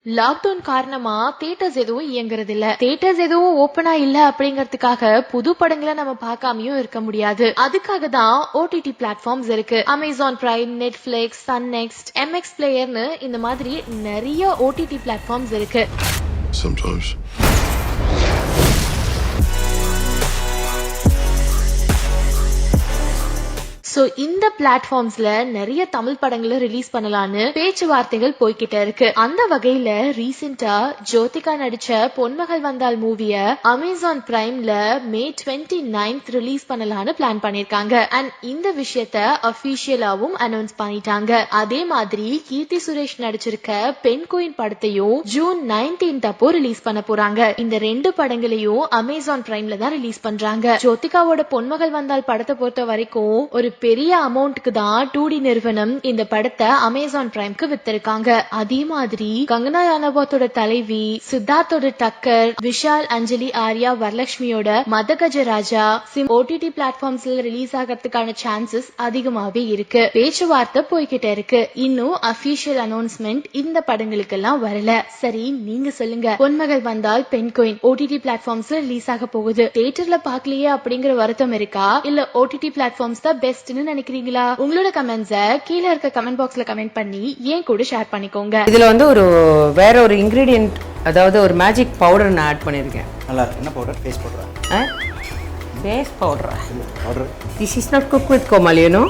Lockdown காரணமா theatres எதுவும் இயங்குறது இல்ல. தியேட்டர்ஸ் எதுவும் ஓபனா இல்ல அப்படிங்கறதுக்காக புது படங்களை நம்ம பார்க்காமயும் இருக்க முடியாது. அதுக்காக தான் ஓடிடி பிளாட்ஃபார்ம்ஸ் இருக்கு. Amazon Prime, Netflix, Sun NXT, MX பிளேயர்னு இந்த மாதிரி நிறைய ஓடிடி பிளாட்ஃபார்ம்ஸ் இருக்கு. Sometimes. சோ இந்த பிளாட்ஃபார்ம்ஸ்ல நிறைய தமிழ் படங்களை ரிலீஸ் பண்ணலான்னு பேச்சுவார்த்தைகள் போய்கிட்ட இருக்கு. அந்த வகையில ரீசெண்டா ஜோதிகா நடிச்ச பொன்மகள் வந்தால் மூவிய அமேசான் பிரைம்ல மே 29th ரிலீஸ் பண்ணலான்னு பிளான் பண்ணிருக்காங்க. அண்ட் இந்த விஷயத்த அபிஷியலாவும் அனௌன்ஸ் பண்ணிட்டாங்க. அதே மாதிரி கீர்த்தி சுரேஷ் நடிச்சிருக்க பெண் குயின் படத்தையும் ஜூன் 19th அப்போ ரிலீஸ் பண்ண போறாங்க. இந்த ரெண்டு படங்களையும் அமேசான் பிரைம்ல தான் ரிலீஸ் பண்றாங்க. ஜோதிகாவோட பொன்மகள் வந்தால் படத்தை பொறுத்த வரைக்கும் ஒரு பெரிய அமௌண்ட்க்கு தான் 2D நிறுவனம் இந்த படத்தை அமேசான் பிரைம்க்கு வித்திருக்காங்க. அதே மாதிரி கங்கனா ரனாவத்தோட தலைவி, சித்தார்த்தோட டக்கர், விஷால், அஞ்சலி, ஆர்யா, வரலட்சுமியோட மதகஜராஜா ஓடிடி பிளாட்ஃபார்ம்ஸ்ல ரிலீஸ் ஆகிறதுக்கான சான்சஸ் அதிகமாவே இருக்கு. பேச்சுவார்த்தை போய்கிட்ட இருக்கு. இன்னும் அபிஷியல் அனௌன்ஸ்மெண்ட் இந்த படங்களுக்கு எல்லாம் வரல. சரி, நீங்க சொல்லுங்க, பொன்மகள் வந்தால் பெண் குயின் ஓடிடி பிளாட்ஃபார்ம்ஸ்ல ரிலீஸ் ஆக போகுது. தியேட்டர்ல பாக்கலையே அப்படிங்கிற வருத்தம் இருக்கா, இல்ல ஓடிடி பிளாட்ஃபார்ம்ஸ் தான் பெஸ்ட் நினைக்கிறீங்களா? உங்களோட கமெண்ட்ஸ கீழ இருக்க கமெண்ட் பாக்ஸ்ல கமெண்ட் பண்ணி ஏன் கூட ஷேர் பண்ணிக்கோங்க. இதுல வந்து வேற ஒரு இன்கிரிடியன்ட், அதாவது ஒரு மேஜிக் பவுடர் நான் ஆட் பண்ணிருக்கேன். நல்லா இருக்கு. என்ன பவுடர்? ஃபேஸ் பவுடரா? ஃபேஸ் பவுடரா? Powder. This is not cooked with Komal, you know.